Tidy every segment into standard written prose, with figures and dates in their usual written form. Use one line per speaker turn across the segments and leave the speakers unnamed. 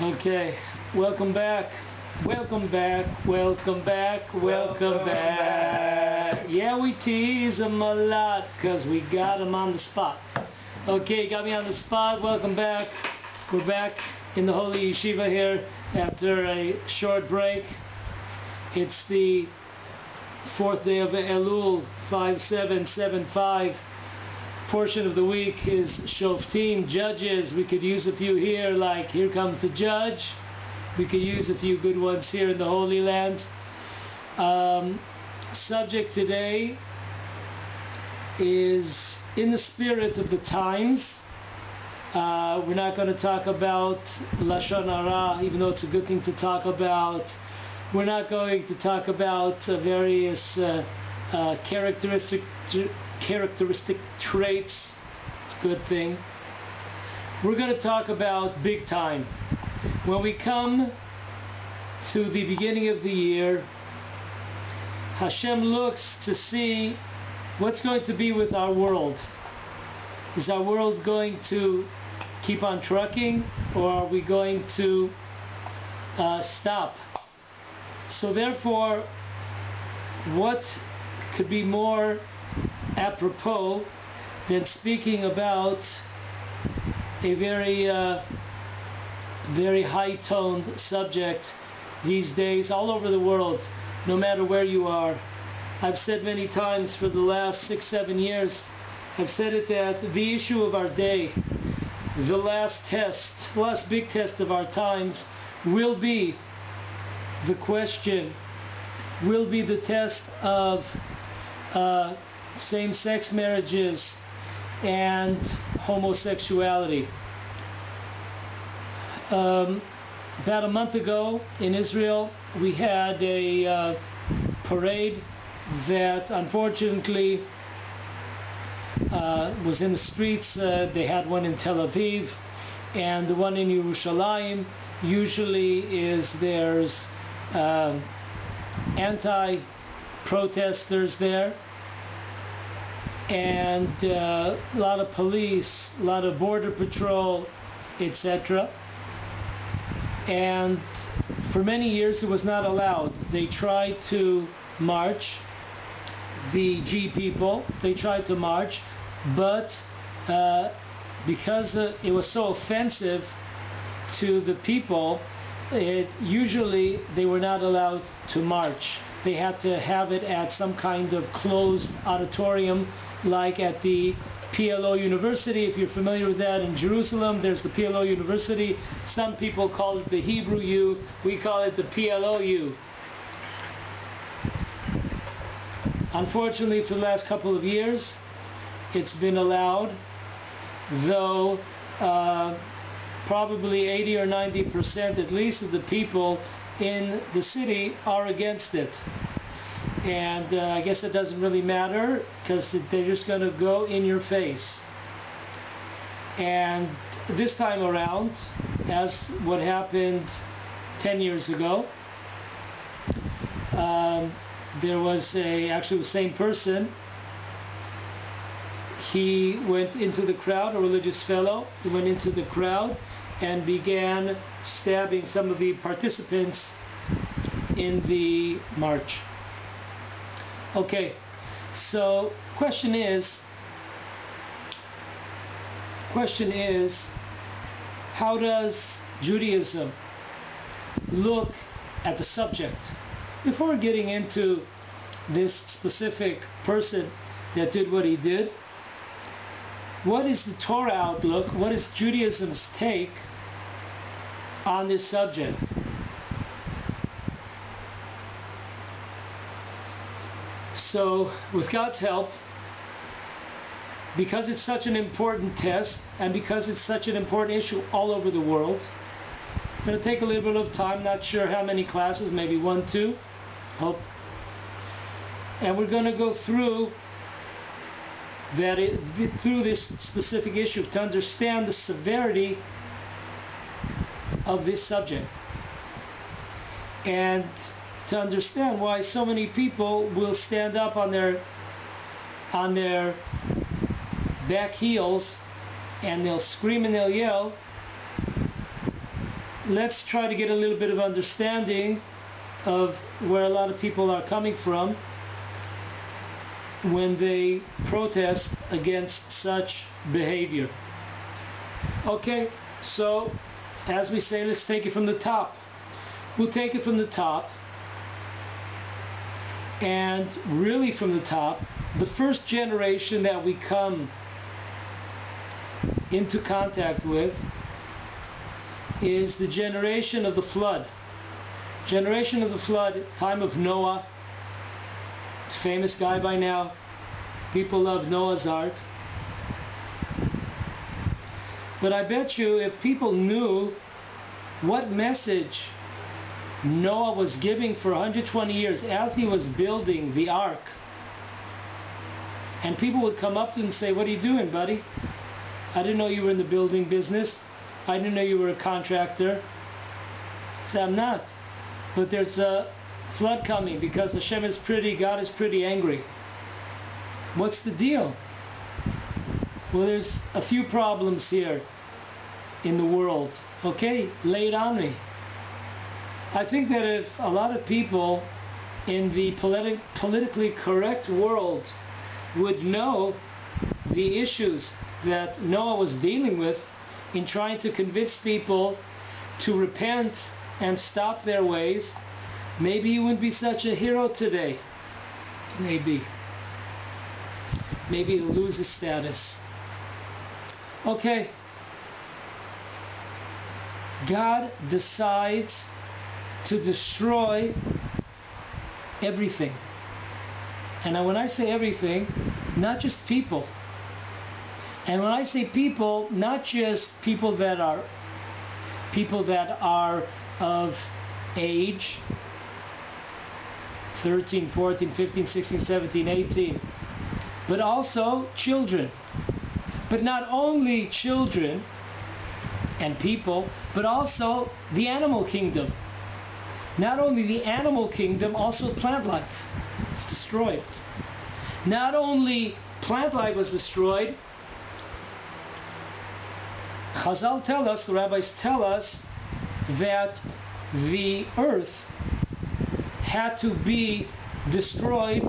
Okay, welcome back. Welcome back. Welcome back. Welcome back. Yeah, we tease them a lot because we got them on the spot. Okay, got me on the spot. Welcome back. We're back in the Holy Yeshiva here after a short break. It's the fourth day of Elul 5775. Portion of the week is Shoftim, judges. We could use a few here, like here comes the judge. We could use a few good ones here in the Holy Land. Subject today is in the spirit of the times. We're not going to talk about Lashon Hara, even though it's a good thing to talk about. We're not going to talk about various characteristic traits. It's a good thing. We're going to talk about big time. When we come to the beginning of the year, Hashem looks to see what's going to be with our world. Is our world going to keep on trucking, or are we going to stop? So therefore, what could be more apropos than speaking about a very high-toned subject these days all over the world, no matter where you are. I've said many times for the last 6-7 years, I've said it that the issue of our day, the last test, the last big test of our times will be the question, will be the test of same-sex marriages and homosexuality. About a month ago in Israel, we had a parade that unfortunately was in the streets. They had one in Tel Aviv, and the one in Yerushalayim. Usually there's anti-protesters there, and a lot of police, a lot of border patrol, etc. And for many years it was not allowed. They tried to march, the G people, they tried to march, but because it was so offensive to the people, usually they were not allowed to march. They had to have it at some kind of closed auditorium, like at the PLO University. If you're familiar with that in Jerusalem, there's the PLO University. Some people call it the Hebrew U. We call it the PLO U. Unfortunately, for the last couple of years, it's been allowed, though probably 80 or 90% at least of the people in the city are against it. And I guess it doesn't really matter, because they're just going to go in your face. And this time around, as what happened 10 years ago, there was actually the same person. He went into the crowd, a religious fellow. He went into the crowd and began stabbing some of the participants in the march. Okay, so question is, how does Judaism look at the subject? Before getting into this specific person that did what he did, what is the Torah outlook? What is Judaism's take on this subject? So, with God's help, because it's such an important test, and because it's such an important issue all over the world, I'm going to take a little bit of time, not sure how many classes, maybe 1, 2, hope. And we're going to go through this specific issue to understand the severity of this subject, and to understand why so many people will stand up on their back heels, and they'll scream and they'll yell let's try to get a little bit of understanding of where a lot of people are coming from when they protest against such behavior. Okay, so as we say, let's take it from the top. We'll take it from the top, and really from the top, the first generation that we come into contact with is the generation of the flood. Generation of the flood, time of Noah. Famous guy by now. People love Noah's Ark. But I bet you if people knew what message Noah was giving for 120 years as he was building the ark, and people would come up to him and say, "What are you doing, buddy? I didn't know you were in the building business. I didn't know you were a contractor." He said, "I'm not. But there's a flood coming because Hashem is pretty, God is pretty angry." What's the deal? Well, there's a few problems here in the world. Okay, lay it on me. I think that if a lot of people in the politically correct world would know the issues that Noah was dealing with in trying to convince people to repent and stop their ways, maybe he wouldn't be such a hero today. Maybe. Maybe he'll lose his status. Okay. God decides to destroy everything. And when I say everything, not just people. And when I say people, not just people that are of age, 13, 14, 15, 16, 17, 18, but also children. But not only children and people, but also the animal kingdom. Not only the animal kingdom, also plant life. It's destroyed. Not only plant life was destroyed, Chazal tell us, the rabbis tell us, that the earth had to be destroyed.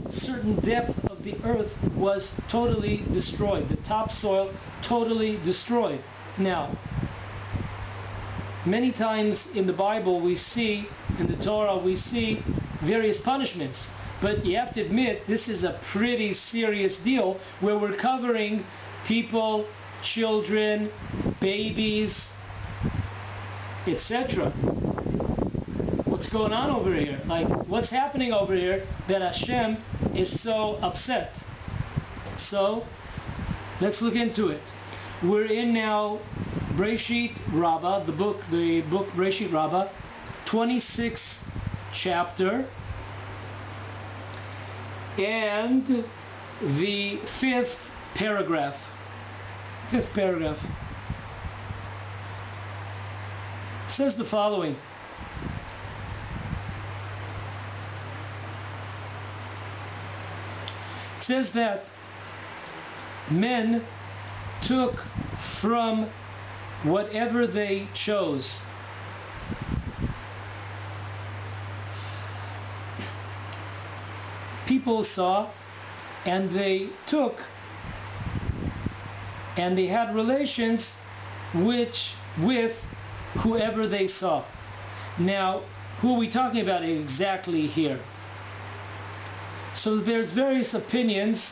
A certain depth of the earth was totally destroyed. The topsoil totally destroyed. Now, many times in the Bible we see, in the Torah we see various punishments. But you have to admit, this is a pretty serious deal where we're covering people, children, babies, etc. What's going on over here? Like, what's happening over here that Hashem is so upset? So, let's look into it. We're in now Breshit Rabbah, the book Breshit Rabbah, 26th chapter, and the fifth paragraph. Fifth paragraph says the following. It says that men took from whatever they chose. People saw, and they took, and they had relations with whoever they saw. Now, who are we talking about exactly here? So there's various opinions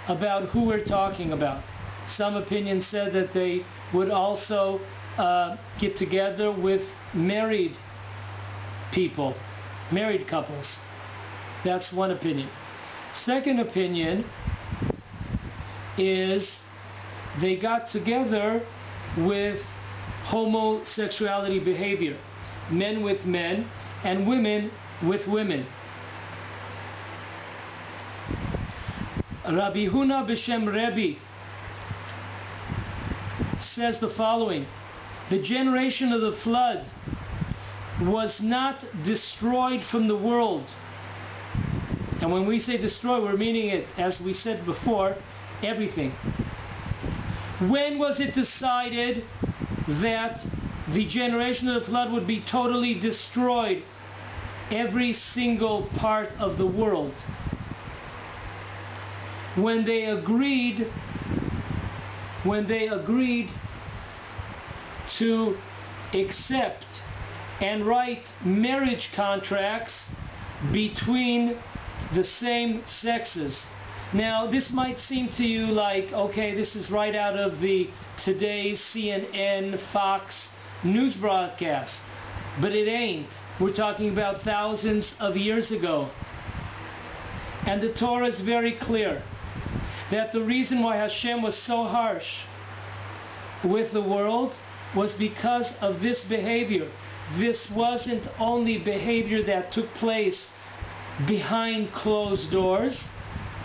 about who we're talking about. Some opinions said that they would also get together with married people, married couples. That's one opinion. Second opinion is they got together with homosexuality behavior, men with men and women with women. Rav Yehuda B'Shem Rebbe says the following: the generation of the flood was not destroyed from the world. And when we say destroy, we're meaning it, as we said before, everything. When was it decided that the generation of the flood would be totally destroyed, every single part of the world. When they agreed to accept and write marriage contracts between the same sexes. Now, this might seem to you like, okay, this is right out of the today's CNN, Fox news broadcast, but it ain't. We're talking about thousands of years ago. And the Torah is very clear that the reason why Hashem was so harsh with the world was because of this behavior. This wasn't only behavior that took place behind closed doors,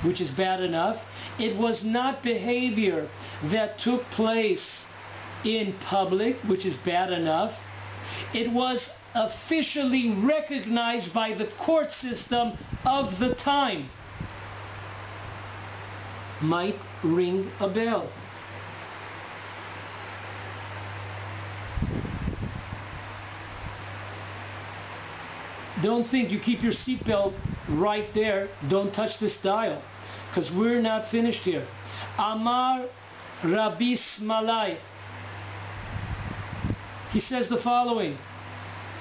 which is bad enough. It was not behavior that took place in public, which is bad enough. It was officially recognized by the court system of the time. Might ring a bell. Don't think, you keep your seatbelt right there. Don't touch this dial, because we're not finished here. Amar Rabbi Smalai. He says the following: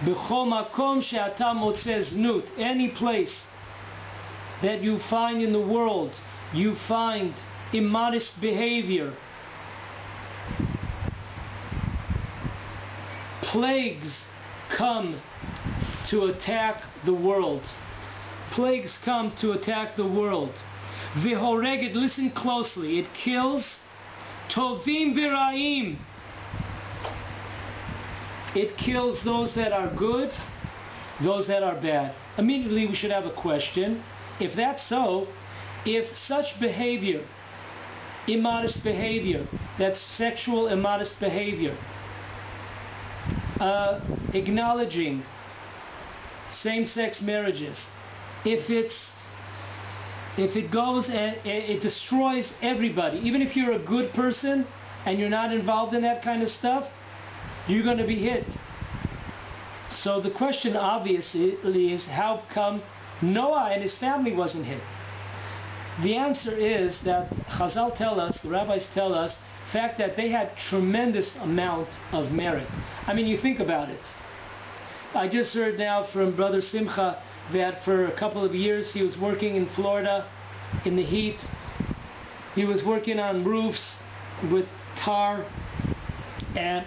B'chol makom she'ata motzeh znut, any place that you find in the world, you find immodest behavior, plagues come to attack the world. Plagues come to attack the world. V'horeged, listen closely, it kills tovim v'ra'im. It kills those that are good, those that are bad. Immediately we should have a question. If that's so, if such behavior, immodest behavior, that's sexual immodest behavior, acknowledging same-sex marriages, if it goes and it destroys everybody, even if you're a good person and you're not involved in that kind of stuff, you're going to be hit. So the question obviously is, how come Noah and his family wasn't hit? The answer is that Chazal tell us, the rabbis tell us, the fact that they had tremendous amount of merit. I mean, you think about it. I just heard now from Brother Simcha that for a couple of years he was working in Florida in the heat. He was working on roofs with tar, and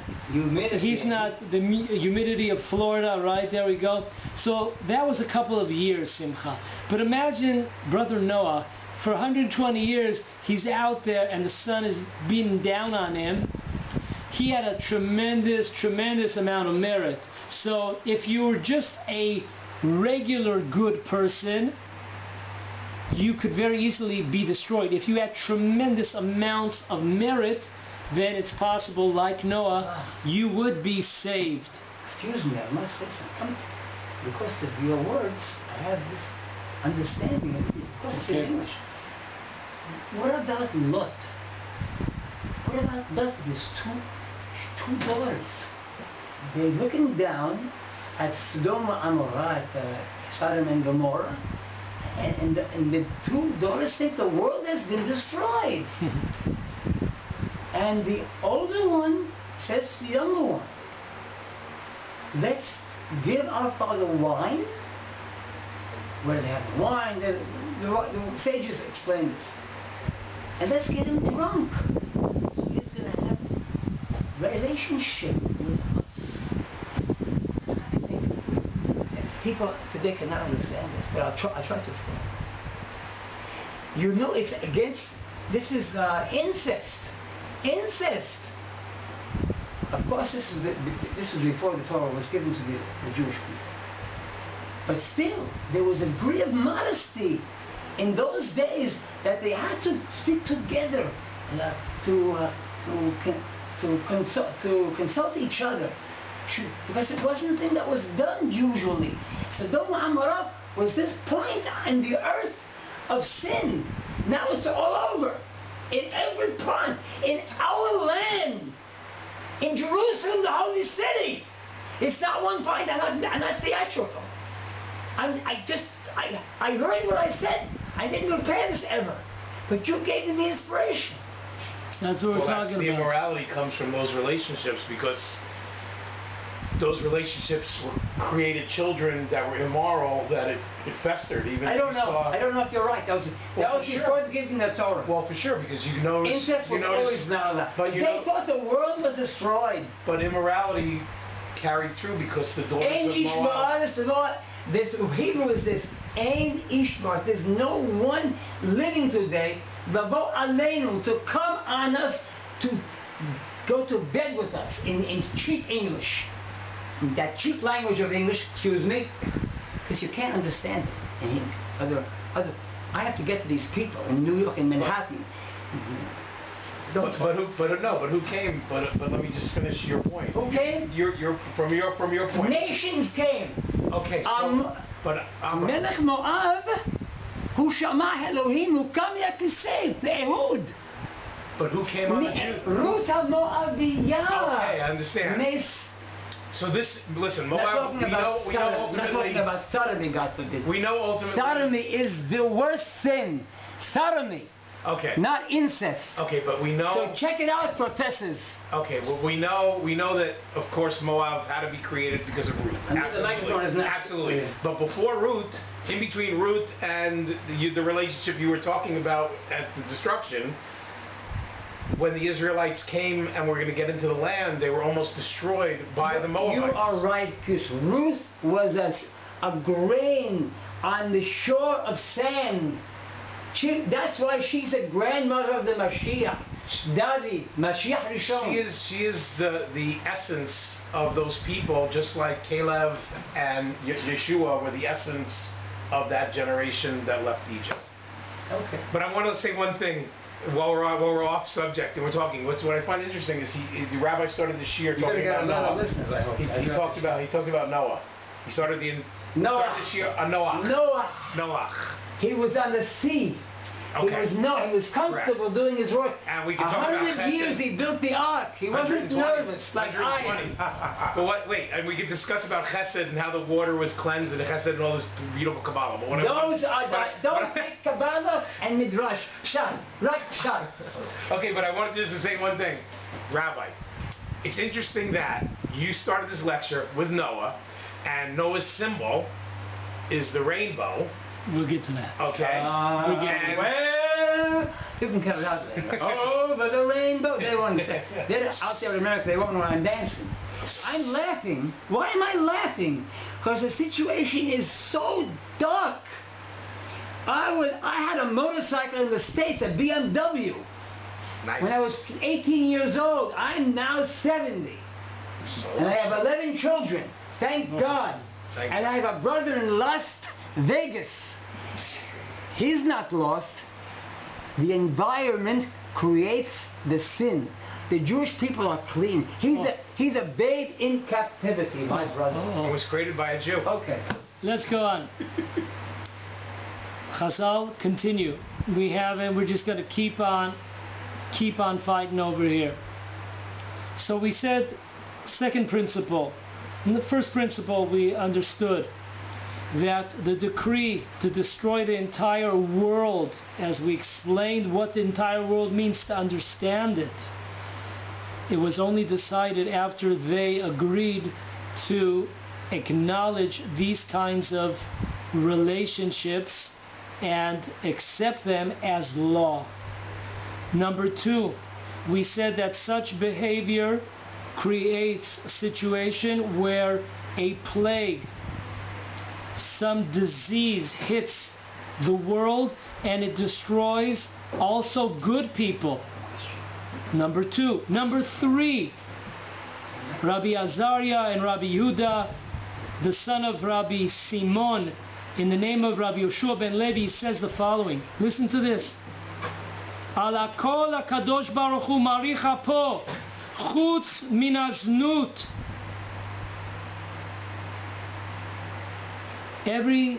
he's not, the humidity of Florida, right? There we go. So that was a couple of years, Simcha. But imagine Brother Noah, for 120 years he's out there and the sun is beating down on him. He had a tremendous, tremendous amount of merit. So if you were just a regular good person, you could very easily be destroyed. If you had tremendous amounts of merit, then it's possible, like Noah, you would be saved.
Excuse me, I must say something. Because of your words, I have this understanding of it. Because it's in English. What about Lot? What about Lot? These two daughters. They're looking down at Sodom and Amorah, at Sodom and Gomorrah, and the two daughters think the world has been destroyed. And the older one says to the younger one, let's give our father wine. Where they have wine, the sages explain this. And let's get him drunk. So he's going to have a relationship with us. I think people today cannot understand this, but I'll try to explain. You know, it's against, this is incest. Incest. Of course, this was before the Torah was given to the Jewish people. But still, there was a degree of modesty in those days that they had to speak together, to consult each other, because it wasn't a thing that was done usually. Sodom and Amorah was this point in the earth of sin. Now it's all over. In every part, in our land, in Jerusalem. Jerusalem, the holy city. It's not one point, I'm not theatrical. I heard what I said. I didn't prepare this ever. But you gave me the inspiration.
That's what we're talking
The
about.
immorality comes from those relationships, because those relationships created children that were immoral, that it festered. Even
I don't know. I don't know if you're right. That was before the giving of the Torah.
Well, for sure, because you notice...
Incest was always not allowed. But they thought the world was destroyed.
But immorality carried through because the daughters of Moab...
This Hebrew is this. Ein Ishmar. There's no one living today, Lavo Aleinu, to come on us, to go to bed with us in cheap English. That cheap language of English, excuse me, because you can't understand it. And I have to get to these people in New York and Manhattan.
But who came? But let me just finish your point.
Who came?
From your point.
Nations came.
Okay, so
Melech Moab, who shama Elohim, who kam yakiseh, the Ehud.
But who came on the Jews?
Ruth HaMoabiyah.
Okay, I understand. So listen, Moab, we know ultimately...
Not talking about sodomy, God forbid.
We know ultimately...
Sodomy is the worst sin. Sodomy.
Okay.
Not incest.
Okay, but we know...
So check it out, professors.
Okay, well, we know that, of course, Moab had to be created because of Ruth. Absolutely. But before Ruth, in between Ruth and the relationship you were talking about at the destruction, when the Israelites came and were going to get into the land, they were almost destroyed by the Moabites.
You are right, because Ruth was a grain on the shore of sand. That's why she's the grandmother of the Mashiach. David, Mashiach Rishon.
She is the essence of those people, just like Caleb and Yeshua were the essence of that generation that left Egypt.
Okay.
But I want to say one thing while we're off subject and we're talking. What I find interesting is the rabbi started the Shiur talking about Noah. He talked about Noah. He started the Shiur Noah.
He was on the sea.
Okay.
He was comfortable doing his work.
And we can talk about
100 years he built the ark. He wasn't nervous like I am.
But and we could discuss about Chesed and how the water was cleansed and the Chesed and all this beautiful Kabbalah. But
don't take Kabbalah and Midrash. Pshat. Right, Pshat.
Okay, but I wanted just to say one thing. Rabbi, it's interesting that you started this lecture with Noah, and Noah's symbol is the rainbow.
We'll get to that.
Okay.
Well, you can cut it out there. Over the rainbow. They won't say. They're out there in America. They won't know I'm dancing. I'm laughing. Why am I laughing? Because the situation is so dark. I had a motorcycle in the States, a BMW.
Nice.
When I was 18 years old. I'm now 70. And I have 11 children. Thank God. And I have a brother in Las Vegas. He's not lost. The environment creates the sin. The Jewish people are clean. He's a babe in captivity, my brother.
He was created by a Jew.
Okay.
Let's go on. Chazal, continue. We're just going to keep on fighting over here. So we said, second principle. In the first principle, we understood that the decree to destroy the entire world, as we explained what the entire world means to understand it, it was only decided after they agreed to acknowledge these kinds of relationships and accept them as law. Number two, we said that such behavior creates a situation where a plague, some disease hits the world and it destroys also good people. Number two. Number three, Rabbi Azariah and Rabbi Yehuda, the son of Rabbi Simon, in the name of Rabbi Yoshua ben Levi, says the following. Listen to this. Ala kol HaKadosh Baruch Hu marich apo chutz min haznut. Every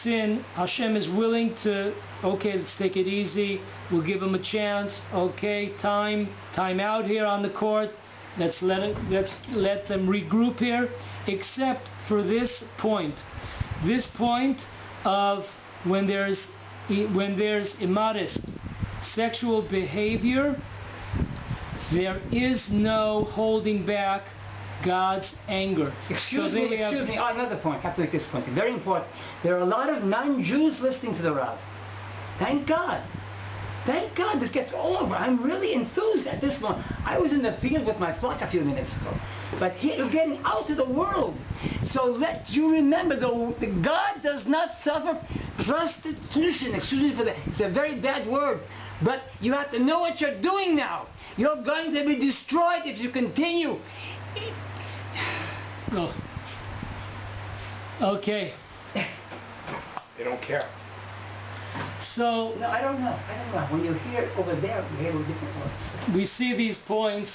sin, Hashem is willing to, okay, let's take it easy. We'll give him a chance. Okay, time out here on the court. Let's let them regroup here, except for this point. This point of when there's immodest sexual behavior, there is no holding back God's anger.
Excuse me, another point. I have to make this point. Very important. There are a lot of non-Jews listening to the Rav. Thank God. Thank God this gets all over. I'm really enthused at this moment. I was in the field with my flock a few minutes ago. But here you're getting out to the world. So let you remember, the God does not suffer prostitution. Excuse me for that. It's a very bad word. But you have to know what you're doing now. You're going to be destroyed if you continue.
Oh. Okay.
They don't care.
So
no, I don't know. When you hear it over there, you hear different words.
We see these points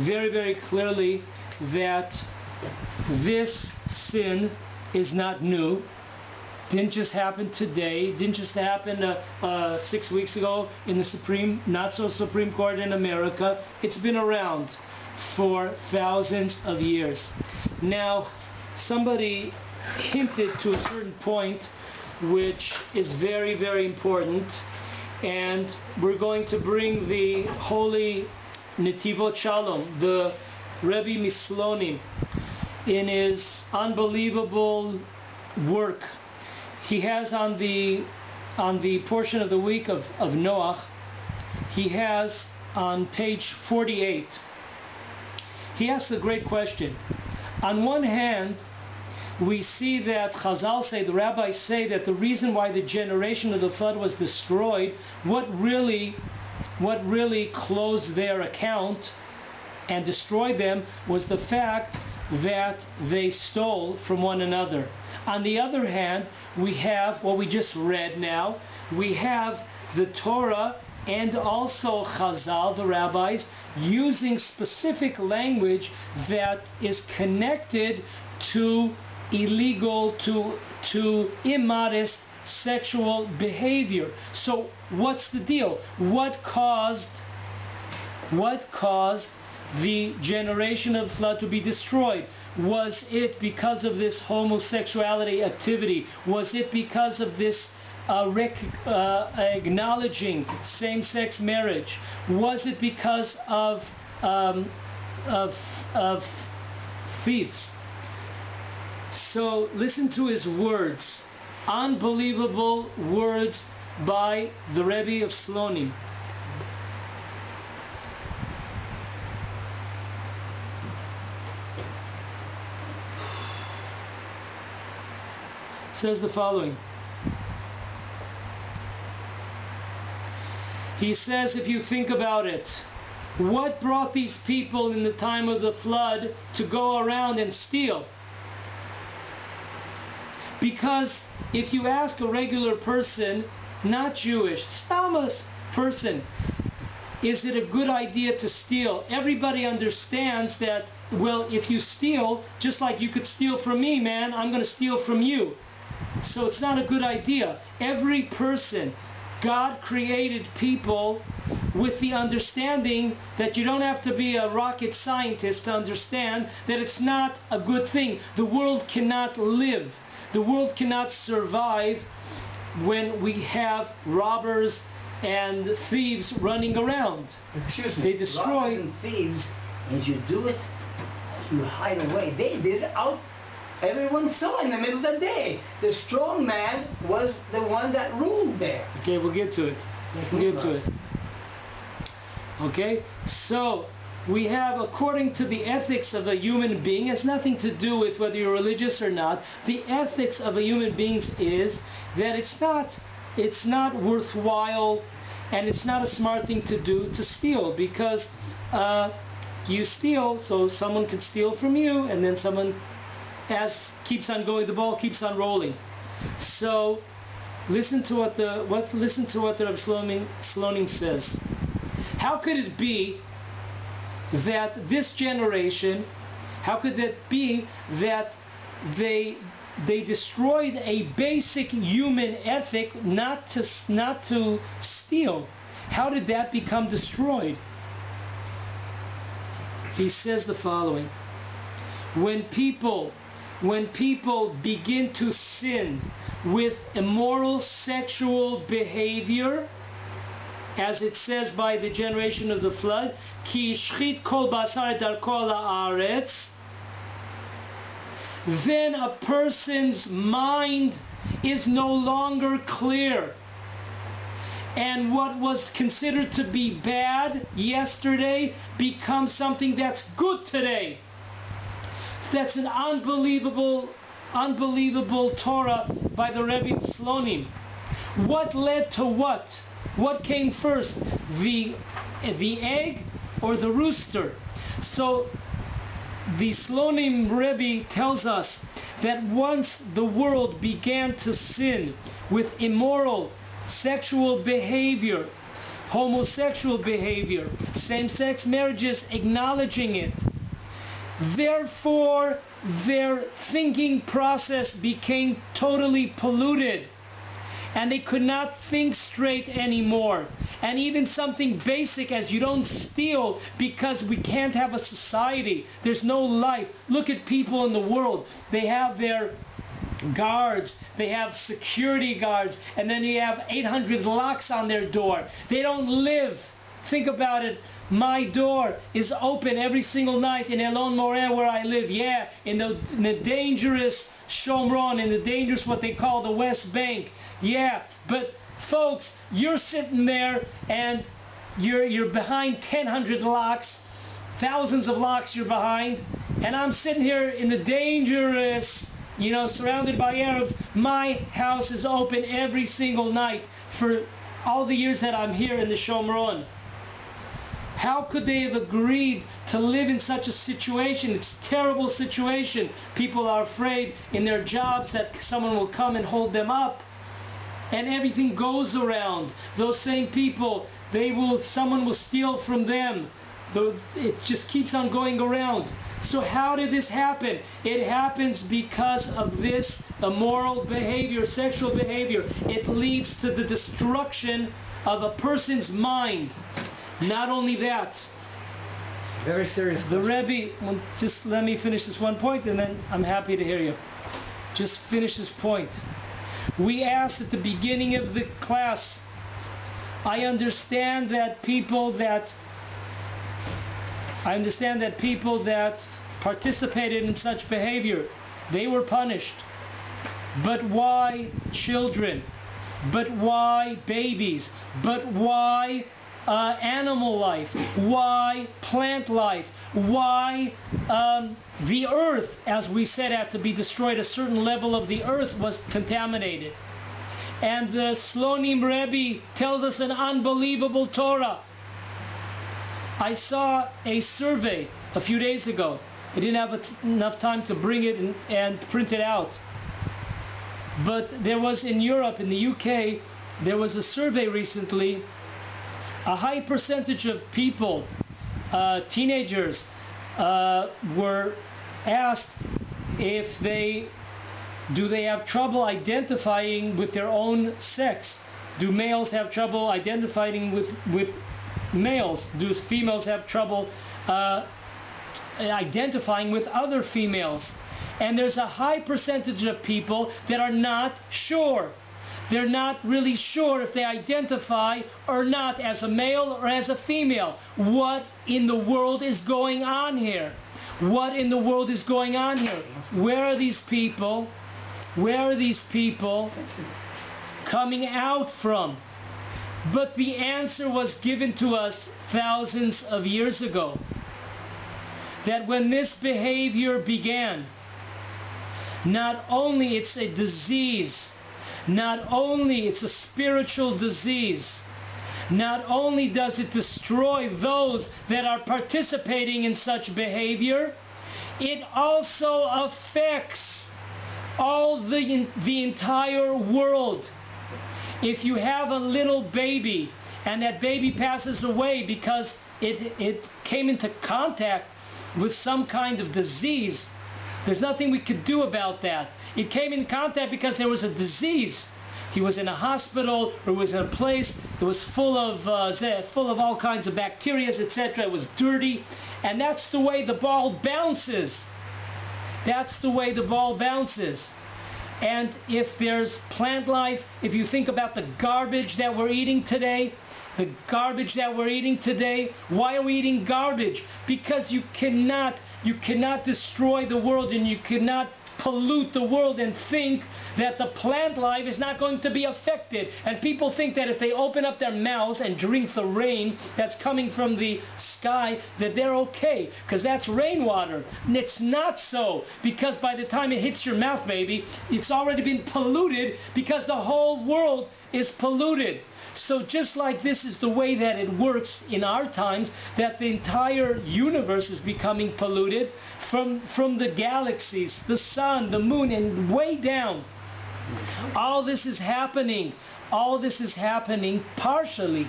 very, very clearly that this sin is not new. Didn't just happen today. Didn't just happen 6 weeks ago in the not so Supreme Court in America. It's been around for thousands of years. Now, somebody hinted to a certain point which is very, very important, and we're going to bring the holy Netivot Shalom, the Rebbe Mislonim, in his unbelievable work. He has on the portion of the week of Noach, he has on page 48, he asks a great question. On one hand, we see that Chazal say, the rabbis say, that the reason why the generation of the flood was destroyed, what really closed their account and destroyed them was the fact that they stole from one another. On the other hand, we have what we just read now. We have the Torah and also Chazal, the rabbis, using specific language that is connected to illegal, to immodest sexual behavior. So what's the deal? What caused the generation of the flood to be destroyed? Was it because of this homosexuality activity? Was it because of this acknowledging same-sex marriage? Was it because of thieves? So listen to his words, unbelievable words by the Rebbe of Slonim. Says the following. He says, if you think about it, what brought these people in the time of the flood to go around and steal? Because if you ask a regular person, not Jewish, Stamas person, is it a good idea to steal? Everybody understands that, well, if you steal, just like you could steal from me, man, I'm going to steal from you. So it's not a good idea. Every person, God created people with the understanding that you don't have to be a rocket scientist to understand that it's not a good thing. The world cannot live. The world cannot survive when we have robbers and thieves running around.
Excuse me.
They destroy.
Robbers and thieves, as you do it, you hide away. They did it out. Everyone saw in the middle of the day. The strong man was the one that ruled there.
Okay, we'll get to it. We'll get to it. Okay, so we have, according to the ethics of a human being, it has nothing to do with whether you're religious or not. The ethics of a human being is that it's not worthwhile, and it's not a smart thing to do to steal, because you steal, so someone can steal from you, and then someone keeps on going, the ball keeps on rolling. So listen to what the Rav Slonim says. How could it be that this generation, how could that be that they destroyed a basic human ethic not to steal? How did that become destroyed? He says the following: when people begin to sin with immoral sexual behavior, as it says by the generation of the flood, Ki yishchit kol basar et darko la'aretz, then a person's mind is no longer clear. And what was considered to be bad yesterday becomes something that's good today. That's an unbelievable Torah by the Rebbe Slonim. What led to what? What came first? The egg or the rooster? So the Slonim Rebbe tells us that once the world began to sin with immoral sexual behavior, homosexual behavior, same-sex marriages, acknowledging it, therefore their thinking process became totally polluted, and they could not think straight anymore. And even something basic as you don't steal, because we can't have a society, there's no life. Look at people in the world. They have their guards, they have security guards, and then you have 800 locks on their door. They don't live. Think about it. My door is open every single night in Elon Moreh where I live. Yeah, in the dangerous Shomron, in the dangerous what they call the West Bank. Yeah, but folks, you're sitting there and you're behind 1,000 locks, thousands of locks you're behind, and I'm sitting here in the dangerous, surrounded by Arabs. My house is open every single night for all the years that I'm here in the Shomron. How could they have agreed to live in such a situation? It's a terrible situation. People are afraid in their jobs that someone will come and hold them up. And everything goes around. Those same people, someone will steal from them. It just keeps on going around. So how did this happen? It happens because of this immoral behavior, sexual behavior. It leads to the destruction of a person's mind. Not only that,
very serious.
The Rebbe, just let me finish this one point and then I'm happy to hear you. Just finish this point. We asked at the beginning of the class, I understand that people that participated in such behavior, they were punished. But why children? But why babies? But why animal life? Why plant life? Why the earth, as we said, had to be destroyed? A certain level of the earth was contaminated. And the Slonim Rebbe tells us an unbelievable Torah. I saw a survey a few days ago. I didn't have enough time to bring it and print it out. But there was in Europe, in the UK, there was a survey recently. A high percentage of people, teenagers, were asked if do they have trouble identifying with their own sex? Do males have trouble identifying with males? Do females have trouble identifying with other females? And there's a high percentage of people that are not sure. They're not really sure if they identify or not as a male or as a female. What in the world is going on here? What in the world is going on here? Where are these people? Where are these people coming out from? But the answer was given to us thousands of years ago. That when this behavior began, not only it's a disease, not only it's a spiritual disease, not only does it destroy those that are participating in such behavior, it also affects all the entire world. If you have a little baby and that baby passes away because it came into contact with some kind of disease, there's nothing we could do about that. It came in contact because there was a disease. he was in a hospital, or was in a place that was full of all kinds of bacteria, etc. It was dirty, and that's the way the ball bounces. That's the way the ball bounces. And if there's plant life, if you think about the garbage that we're eating today, why are we eating garbage? Because you cannot destroy the world, and you cannot pollute the world and think that the plant life is not going to be affected. And people think that if they open up their mouths and drink the rain that's coming from the sky, that they're okay, because that's rainwater. And it's not so, because by the time it hits your mouth, baby, it's already been polluted, because the whole world is polluted. So just like this is the way that it works in our times, that the entire universe is becoming polluted from the galaxies, the sun, the moon, and way down. All this is happening partially.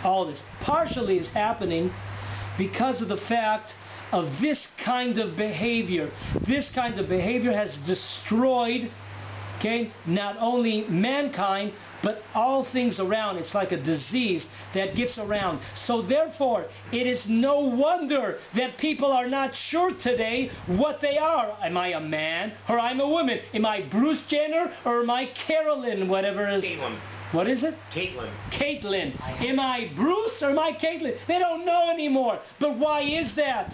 All this partially is happening because of the fact of this kind of behavior. This kind of behavior has destroyed, not only mankind, but all things around. It's like a disease that gets around. So therefore, it is no wonder that people are not sure today what they are. Am I a man or I'm a woman? Am I Bruce Jenner or am I Carolyn, whatever it is?
Caitlyn.
What is it?
Caitlyn.
Caitlyn. Am I Bruce or am I Caitlyn? They don't know anymore. But why is that?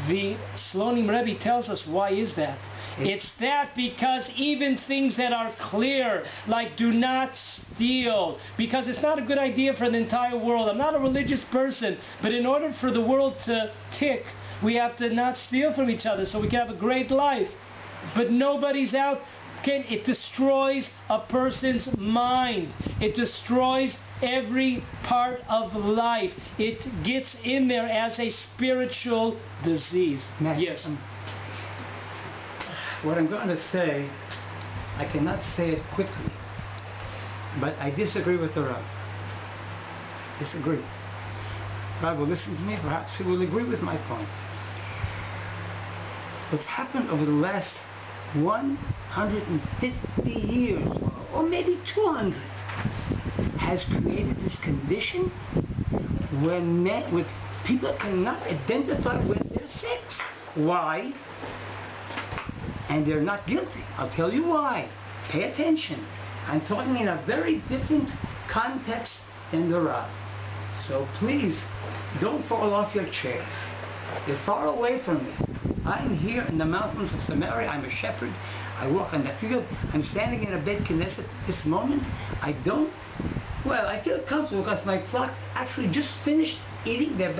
The Slonim Rebbe tells us why is that. It's that because even things that are clear, like do not steal, because it's not a good idea for the entire world. I'm not a religious person, but in order for the world to tick, we have to not steal from each other so we can have a great life. But nobody's out. It destroys a person's mind. It destroys every part of life. It gets in there as a spiritual disease. Yes.
What I'm going to say, I cannot say it quickly, but I disagree with the Rav. Disagree. Rav will listen to me, perhaps he will agree with my point. What's happened over the last 150 years, or maybe 200, has created this condition where people cannot identify with their sex. Why? And they're not guilty. I'll tell you why. Pay attention. I'm talking in a very different context than the Rav. So please, don't fall off your chairs. You're far away from me. I'm here in the mountains of Samaria. I'm a shepherd. I walk on the field. I'm standing in a Beit Knesset at this moment. I feel comfortable because my flock actually just finished eating. They're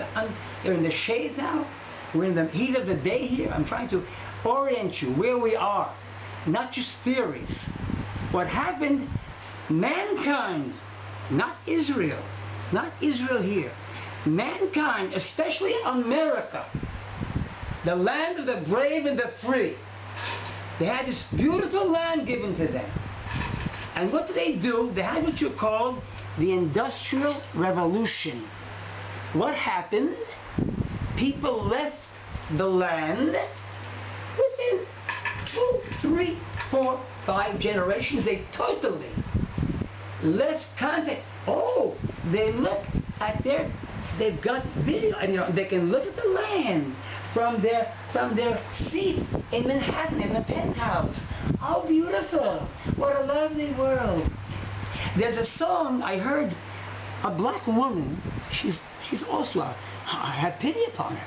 in the shade now. We're in the heat of the day here. I'm trying to orient you where we are, not just theories. What happened, mankind, not Israel here, mankind, especially America, the land of the brave and the free, they had this beautiful land given to them. And what did they do? They had what you call the Industrial Revolution. What happened? People left the land. Within 2, 3, 4, 5 generations, they totally left contact. Oh, they look at they've got video, and they can look at the land from their seat in Manhattan, in the penthouse. How beautiful! What a lovely world. There's a song I heard, a black woman, she's also, I have pity upon her.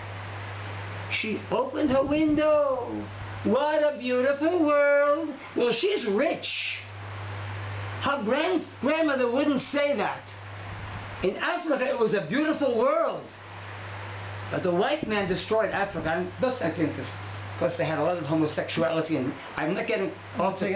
She opened her window. What a beautiful world. Well, she's rich. Her grandmother wouldn't say that. In Africa, it was a beautiful world. But the white man destroyed Africa. I'm just against this. Because they had a lot of homosexuality, and I'm not getting off the...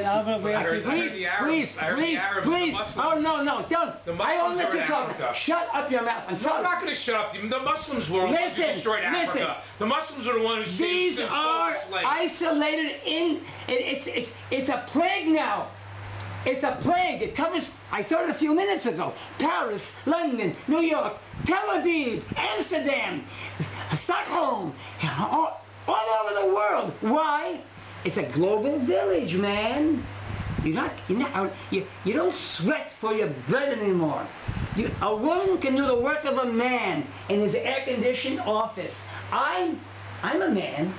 Please. Oh, no, don't. I won't let you talk. Shut up your mouth. I'm
not going to shut up. The Muslims were the ones who destroyed Africa. The Muslims are the ones who
these are isolated in... It's a plague now. It's a plague. It covers... I saw it a few minutes ago. Paris, London, New York, Tel Aviv, Amsterdam, Stockholm... all over the world. Why? It's a global village, man. You don't sweat for your bread anymore. A woman can do the work of a man in his air-conditioned office. I'm a man.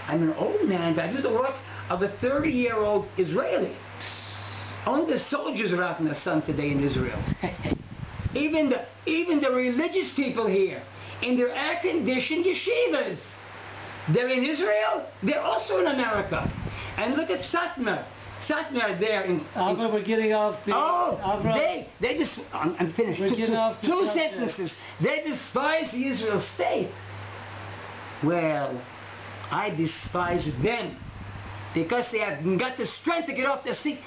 I'm an old man, but I do the work of a 30-year-old Israeli. Only the soldiers are out in the sun today in Israel. Even the religious people here, in their air-conditioned yeshivas. They're in Israel. They're also in America. And look at Satmar. Satmar there in...
we're getting off the...
they just... I'm finished.
We're getting off the
two
subject.
sentences. They despise the Israel state. Well, I despise them. Because they have got the strength to get off their seat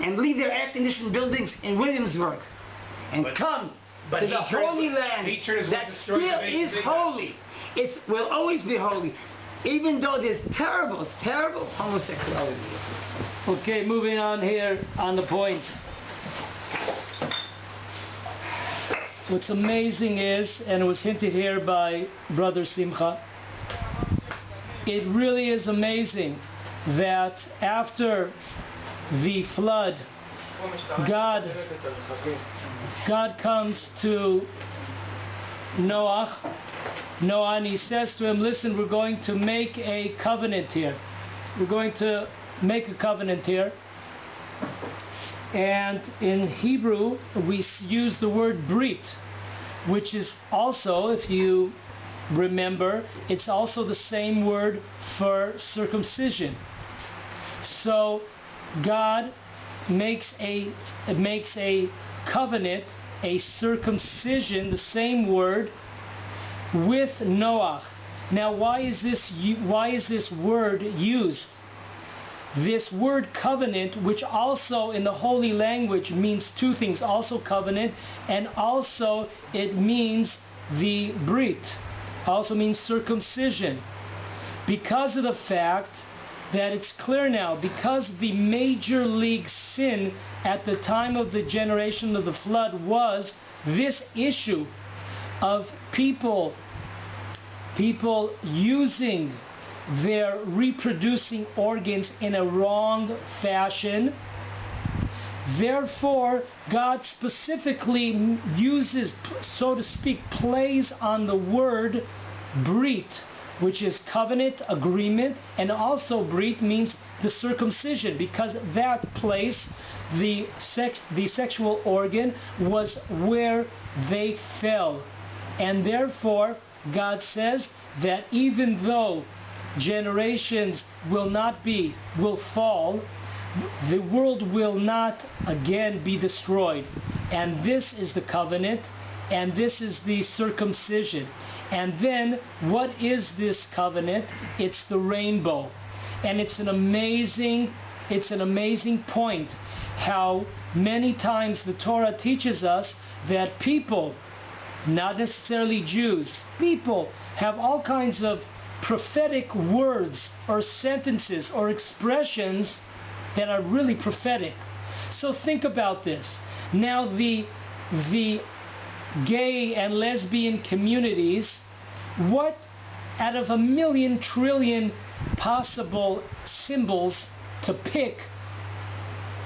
and leave their air-conditioned buildings in Williamsburg and come to the Holy Land that still is holy. It will always be holy, even though there's terrible, terrible homosexuality.
Okay, moving on here on the point. What's amazing is, and it was hinted here by Brother Simcha, it really is amazing that after the flood, God comes to Noah, and he says to him, listen, we're going to make a covenant here. We're going to make a covenant here. And in Hebrew, we use the word brit, which is also, if you remember, it's also the same word for circumcision. So God makes a covenant, a circumcision, the same word, with Noah. Now, why is this word used? This word covenant, which also in the holy language means two things, also covenant, and also it means the brit, also means circumcision. Because of the fact that it's clear now, because the major league sin at the time of the generation of the flood was this issue of people using their reproducing organs in a wrong fashion. Therefore, God specifically uses, so to speak, plays on the word brit, which is covenant, agreement, and also brit means the circumcision, because that place, the sexual organ, was where they fell. And therefore, God says that even though generations will fall, the world will not again be destroyed. And this is the covenant, and this is the circumcision. And then, what is this covenant? It's the rainbow. And it's an amazing point how many times the Torah teaches us that people, not necessarily Jews, people have all kinds of prophetic words or sentences or expressions that are really prophetic. So think about this. Now the gay and lesbian communities, what out of 1,000,000 trillion possible symbols to pick,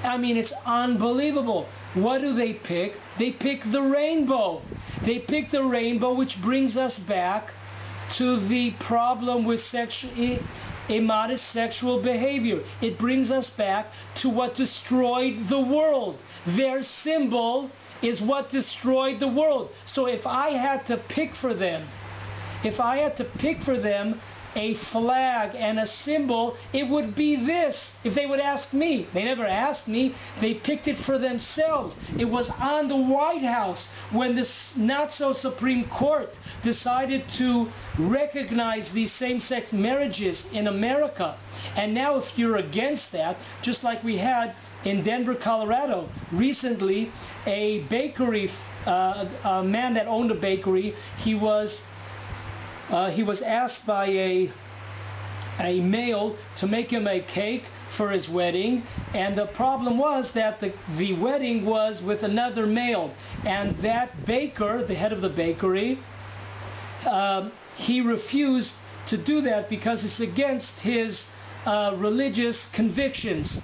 I mean, it's unbelievable. What do they pick? They pick the rainbow. They pick the rainbow, which brings us back to the problem with immodest sexual behavior. It brings us back to what destroyed the world. Their symbol is what destroyed the world. So if I had to pick for them a flag and a symbol, it would be this. If they would ask me, they never asked me, they picked it for themselves. It was on the White House when the not-so-Supreme Court decided to recognize these same-sex marriages in America. And now if you're against that, just like we had in Denver, Colorado, recently, a bakery, a man that owned a bakery, he was asked by a male to make him a cake for his wedding, and the problem was that the wedding was with another male, and that baker, the head of the bakery, he refused to do that because it's against his religious convictions.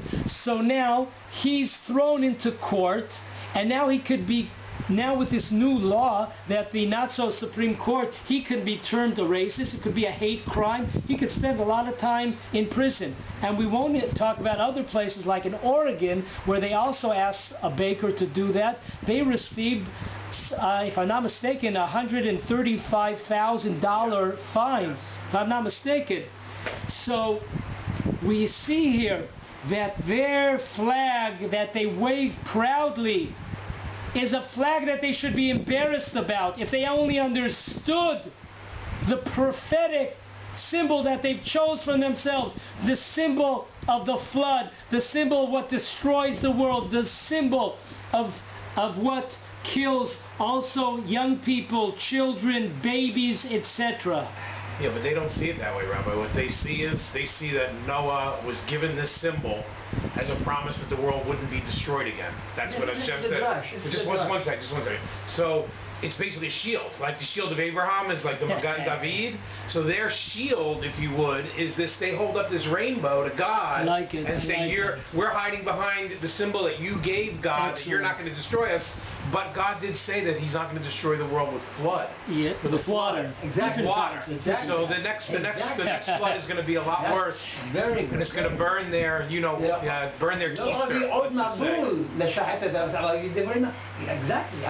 So now he's thrown into court, and now he could be, now with this new law that the not-so-Supreme Court, he could be termed a racist, it could be a hate crime, he could spend a lot of time in prison. And we won't talk about other places like in Oregon, where they also asked a baker to do that. They received, if I'm not mistaken, $135,000 fines, if I'm not mistaken. So we see here that their flag that they wave proudly is a flag that they should be embarrassed about. If they only understood the prophetic symbol that they've chose for themselves, the symbol of the flood, the symbol of what destroys the world, the symbol of what kills also young people, children, babies, etc.
Yeah, but they don't see it that way, Rabbi. What they see is, they see that Noah was given this symbol as a promise that the world wouldn't be destroyed again. That's what Hashem says. Just one second. So it's basically a shield. Like the shield of Abraham is like the Magan David. So their shield, if you would, is this, they hold up this rainbow to God and say, we're hiding behind the symbol that you gave God, that you're not going to destroy us. But God did say that He's not going to destroy the world with flood.
Yeah, with water.
Exactly.
Water. Exactly. So the next flood is going to be a lot worse.
Very good.
And it's going to burn their, burn their keister.
Exactly.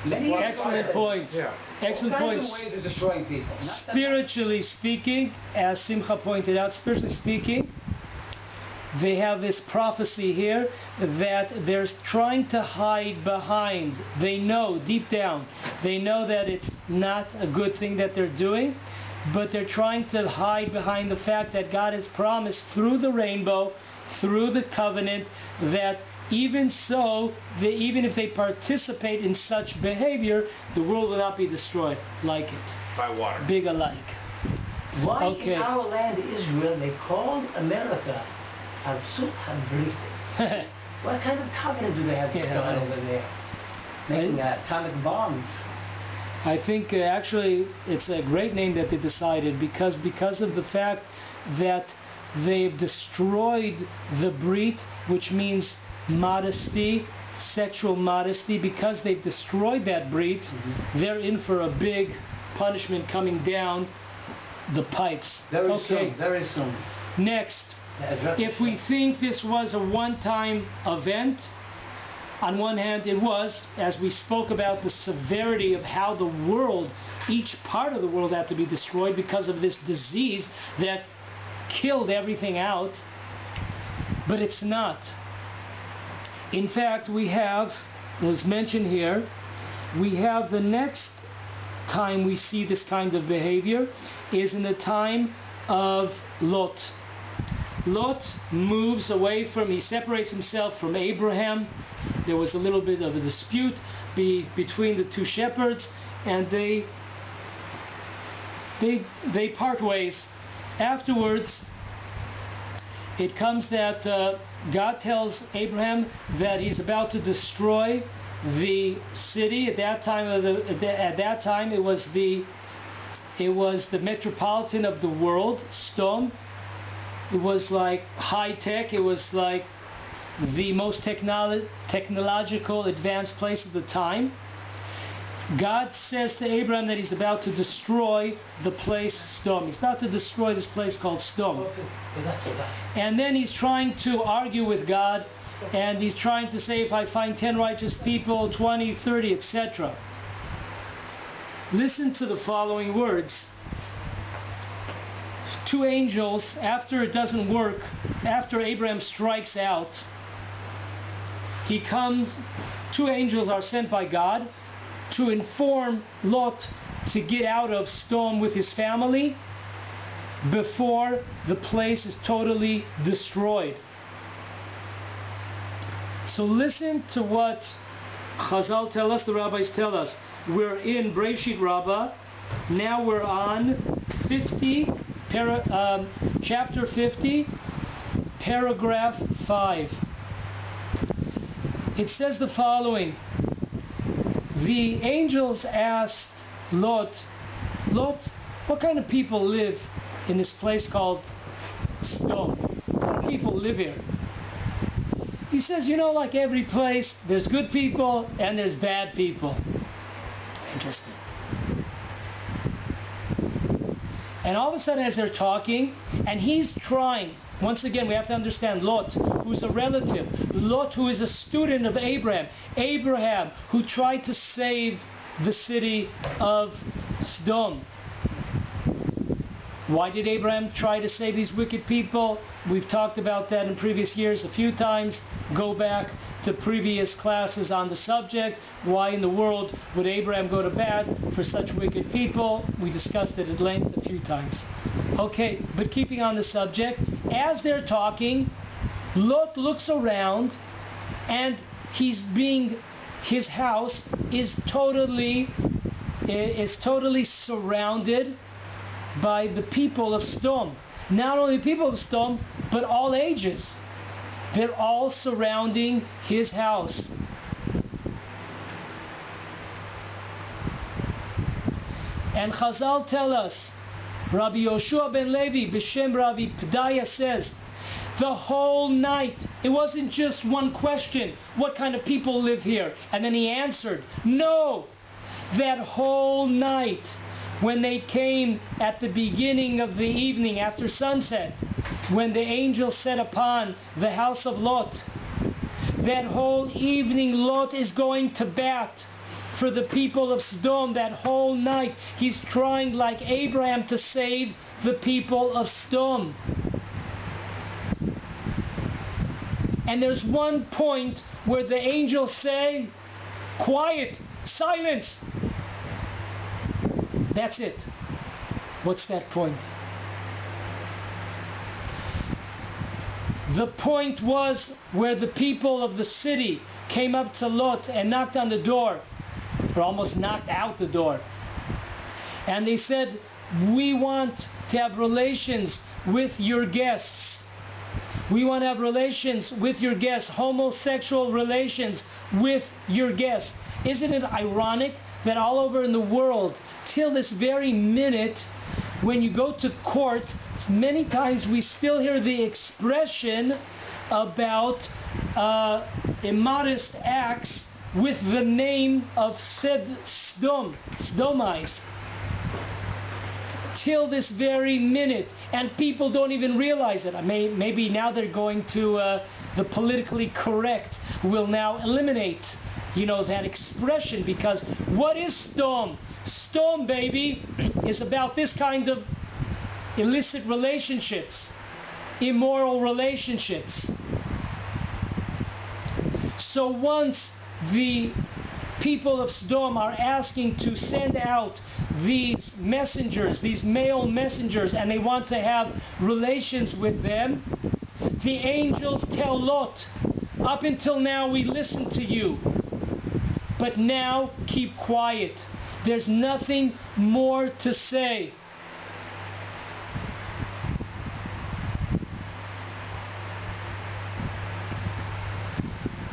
Excellent point.
Yeah.
Excellent point.
Ways of destroying people.
Spiritually speaking, as Simcha pointed out, spiritually speaking, they have this prophecy here that they're trying to hide behind. They know deep down, they know that it's not a good thing that they're doing, but they're trying to hide behind the fact that God has promised through the rainbow, through the covenant, that even so, even if they participate in such behavior, the world will not be destroyed like it.
By water.
Big alike.
Why in our land, Israel, they called America Arsut HaBrit? What kind of covenant do they have going on over there? Making atomic bombs.
I think actually it's a great name that they decided because of the fact that they've destroyed the Brit, which means modesty, sexual modesty. Because they've destroyed that Brit, they're in for a big punishment coming down the pipes.
Very soon.
Next, if we think this was a one-time event, on one hand it was, as we spoke about the severity of how the world, each part of the world had to be destroyed because of this disease that killed everything out, but it's not. In fact, we have, as mentioned here, we have the next time we see this kind of behavior is in the time of Lot. Lot moves away he separates himself from Abraham. There was a little bit of a dispute between the two shepherds, and they part ways. Afterwards, it comes that God tells Abraham that He's about to destroy the city. At that time, it was the metropolitan of the world, Sodom. It was like high tech. It was like the most technological advanced place of the time. God says to Abraham that He's about to destroy the place Sodom. He's about to destroy this place called Sodom. And then He's trying to argue with God, and He's trying to say, if I find 10 righteous people, 20, 30, etc. Listen to the following words. Two angels, after it doesn't work, after Abraham strikes out, two angels are sent by God to inform Lot to get out of Sodom with his family before the place is totally destroyed. So listen to what Chazal tell us, the rabbis tell us. We're in Breshit Rabbah. Now we're on chapter 50, paragraph 5. It says the following. The angels asked Lot, what kind of people live in this place called Sodom? What people live here? He says, you know, like every place, there's good people and there's bad people. Interesting. And all of a sudden, as they're talking, and he's trying, once again, we have to understand Lot, who's a relative, Lot, who is a student of Abraham, Abraham, who tried to save the city of Sodom. Why did Abraham try to save these wicked people? We've talked about that in previous years a few times. Go back to previous classes on the subject. Why in the world would Abraham go to bat for such wicked people? We discussed it at length a few times. Okay, but keeping on the subject, as they're talking, Lot looks around and his house is totally surrounded by the people of Sodom. Not only people of Sodom, but all ages. They're all surrounding his house. And Chazal tell us, Rabbi Yoshua ben Levi, B'Shem Rabbi Pedaya says, the whole night, it wasn't just one question, what kind of people live here? And then he answered, no, that whole night, when they came at the beginning of the evening after sunset, when the angel set upon the house of Lot, that whole evening Lot is going to bat for the people of Sodom. That whole night he's trying like Abraham to save the people of Sodom. And there's one point where the angels say, quiet, silence. That's it. What's that point? The point was where the people of the city came up to Lot and knocked on the door, or almost knocked out the door. And they said, we want to have relations with your guests. We want to have relations with your guests, homosexual relations with your guests. Isn't it ironic that all over in the world, till this very minute, when you go to court, many times we still hear the expression about immodest acts with the name of Sodomites. Till this very minute, and people don't even realize it. Maybe now they're going to the politically correct will now eliminate, that expression, because what is Sodom? Sodom, baby, is about this kind of illicit relationships, immoral relationships. So once the people of Sodom are asking to send out these messengers, these male messengers, and they want to have relations with them, the angels tell Lot, up until now we listened to you, but now keep quiet. There's nothing more to say.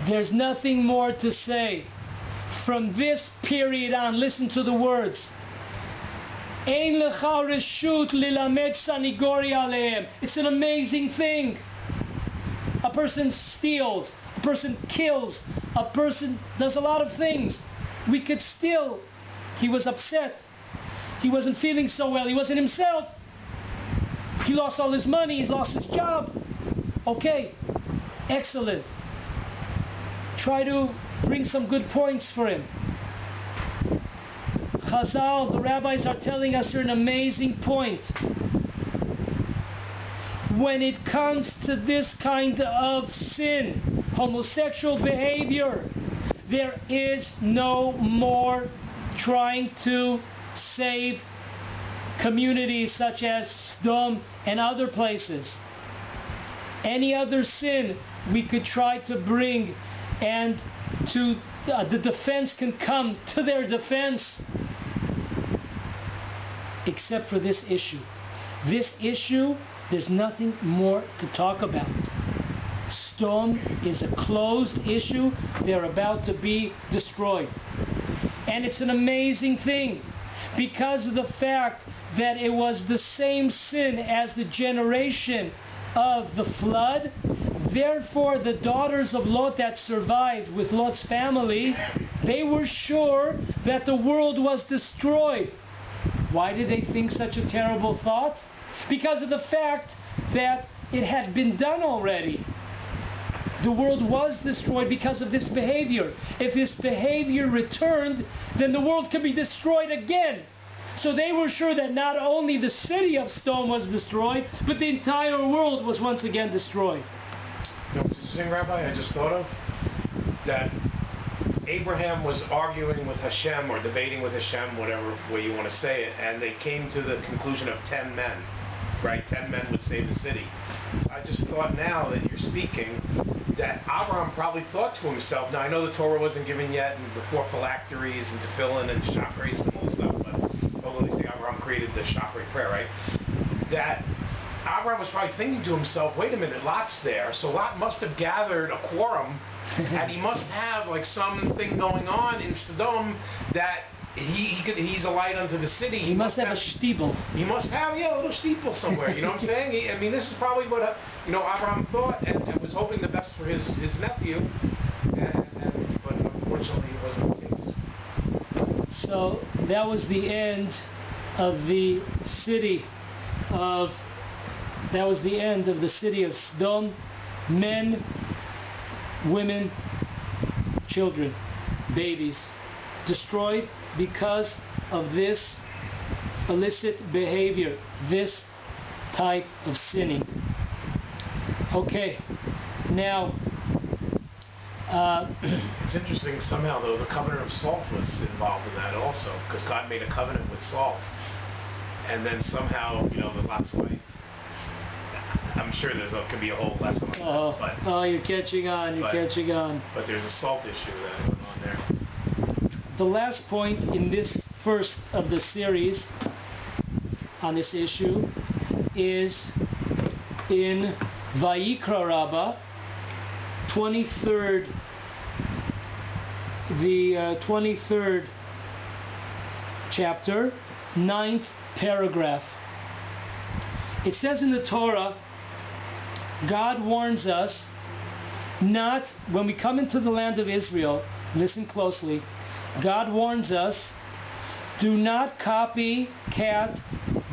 There's nothing more to say. From this period on, listen to the words. Ein lecha reshut lilamed sanigori aleim. It's an amazing thing. A person steals, a person kills, a person does a lot of things. We could steal. He was upset. He wasn't feeling so well. He wasn't himself. He lost all his money. He's lost his job. Okay, excellent. Try to bring some good points for him. Chazal, the rabbis are telling us here an amazing point. When it comes to this kind of sin, homosexual behavior, there is no more trying to save communities such as Sodom and other places. Any other sin we could try to bring, and to the defense can come to their defense, except for this issue. This issue, there's nothing more to talk about. Sodom is a closed issue. They're about to be destroyed. And it's an amazing thing, because of the fact that it was the same sin as the generation of the flood. Therefore, the daughters of Lot that survived with Lot's family, they were sure that the world was destroyed. Why did they think such a terrible thought? Because of the fact that it had been done already. The world was destroyed because of this behavior. If this behavior returned, then the world could be destroyed again. So they were sure that not only the city of Sodom was destroyed, but the entire world was once again destroyed.
You know what's interesting, Rabbi? I just thought of that Abraham was arguing with Hashem or debating with Hashem, whatever way you want to say it, and they came to the conclusion of 10 men, right? 10 men would save the city. So I just thought now that you're speaking that Abraham probably thought to himself, now I know the Torah wasn't given yet and before phylacteries and tefillin and chakras and all this stuff, but although they say Abraham created the chakra prayer, right? That Abraham was probably thinking to himself, wait a minute, Lot's there, so Lot must have gathered a quorum, and he must have like something going on in Sodom that he's a light unto the city.
He must have a steeple.
He must have, a little steeple somewhere, you know what I'm saying? I mean, this is probably what, Abraham thought and was hoping the best for his nephew, but unfortunately it wasn't the case.
So that was the end of the city of Sodom. Men, women, children, babies, destroyed because of this illicit behavior, this type of sinning. Okay, now
it's interesting somehow though the covenant of salt was involved in that also, because God made a covenant with salt, and then somehow the Lot's wife. I'm sure there could be a whole lesson on that.
But, you're catching on. Catching on.
But there's a salt issue that went on there.
The last point in this first of the series on this issue is in Vayikra Rabbah, 23rd, the 23rd chapter, 9th paragraph. It says in the Torah, God warns us not, when we come into the land of Israel, listen closely, God warns us, do not copycat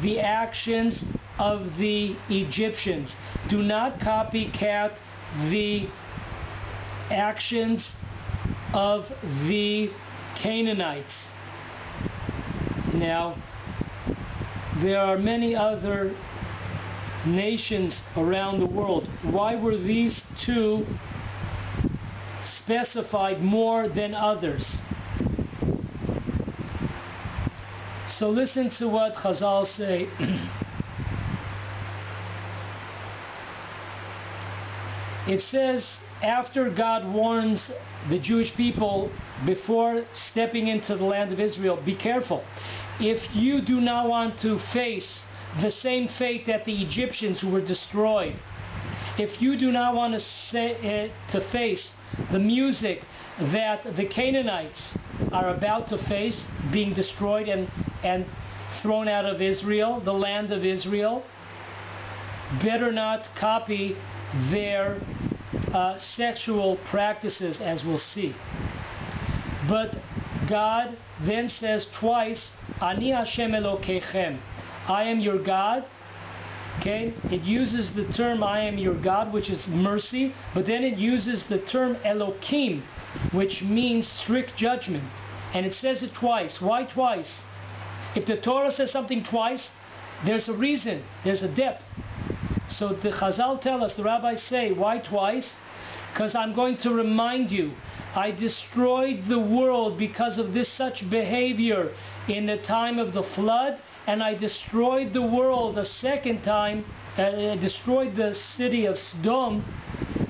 the actions of the Egyptians. Do not copycat the actions of the Canaanites. Now, there are many other nations around the world. Why were these two specified more than others? So listen to what Chazal say. It says, after God warns the Jewish people before stepping into the land of Israel, be careful. If you do not want to face the same fate that the Egyptians who were destroyed, if you do not want to face the music that the Canaanites are about to face, being destroyed and thrown out of Israel, the land of Israel, better not copy their sexual practices, as we'll see. But God then says twice, Ani Hashem Elokechem, I am your God. Okay, it uses the term I am your God, which is mercy, but then it uses the term Elokim, which means strict judgment. And it says it twice. Why twice? If the Torah says something twice, there's a reason, there's a depth. So the Chazal tell us, the rabbis say, why twice? Because I'm going to remind you, I destroyed the world because of this such behavior in the time of the flood, and I destroyed the world a second time, destroyed the city of Sodom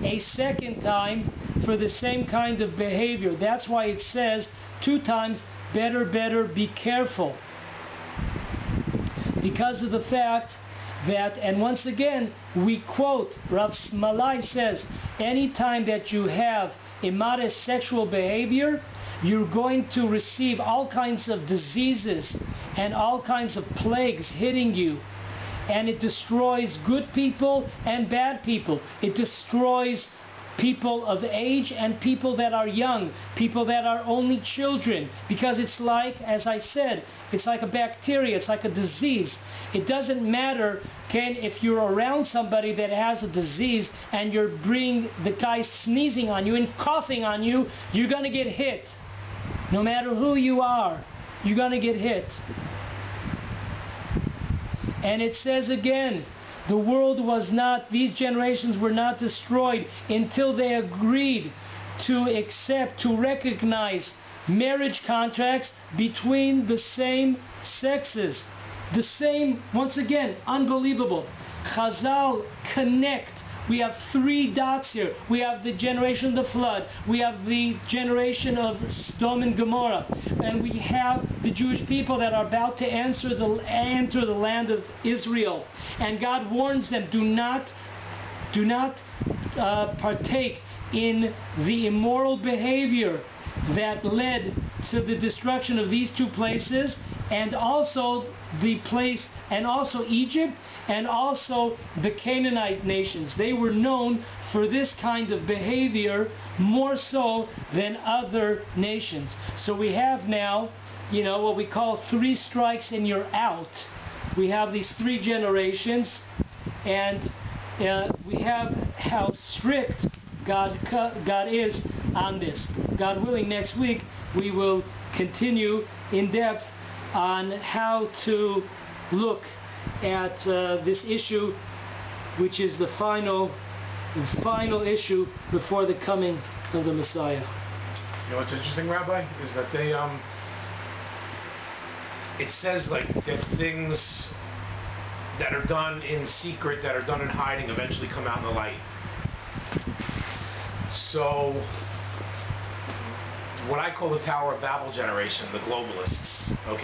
a second time for the same kind of behavior. That's why it says 2 times, better, be careful. Because of the fact that, and once again, we quote, Rav Malai says, any time that you have immodest sexual behavior, you're going to receive all kinds of diseases and all kinds of plagues hitting you. and it destroys good people and bad people. It destroys people of age and people that are young, people that are only children, because it's like, as I said, it's like a bacteria, it's like a disease. It doesn't matter, Ken, if you're around somebody that has a disease and you're bringing the guy sneezing on you and coughing on you, you're going to get hit. No matter who you are, you're going to get hit. And it says again, the world was not, these generations were not destroyed until they agreed to accept, to recognize marriage contracts between the same sexes. The same, once again, unbelievable. Chazal connect. We have 3 dots here. We have the generation of the flood. We have the generation of Sodom and Gomorrah. And we have the Jewish people that are about to enter the land of Israel. And God warns them, do not partake in the immoral behavior that led to the destruction of these 2 places, and also the place, and also Egypt, and also the Canaanite nations. They were known for this kind of behavior more so than other nations. So we have now, what we call 3 strikes and you're out. We have these 3 generations, and we have how strict God is on this. God willing, next week we will continue in depth on how to look at this issue, which is the final issue before the coming of the Messiah.
You know what's interesting, Rabbi, is that they it says like that things that are done in secret, that are done in hiding, eventually come out in the light. So what I call the Tower of Babel generation, the globalists, okay?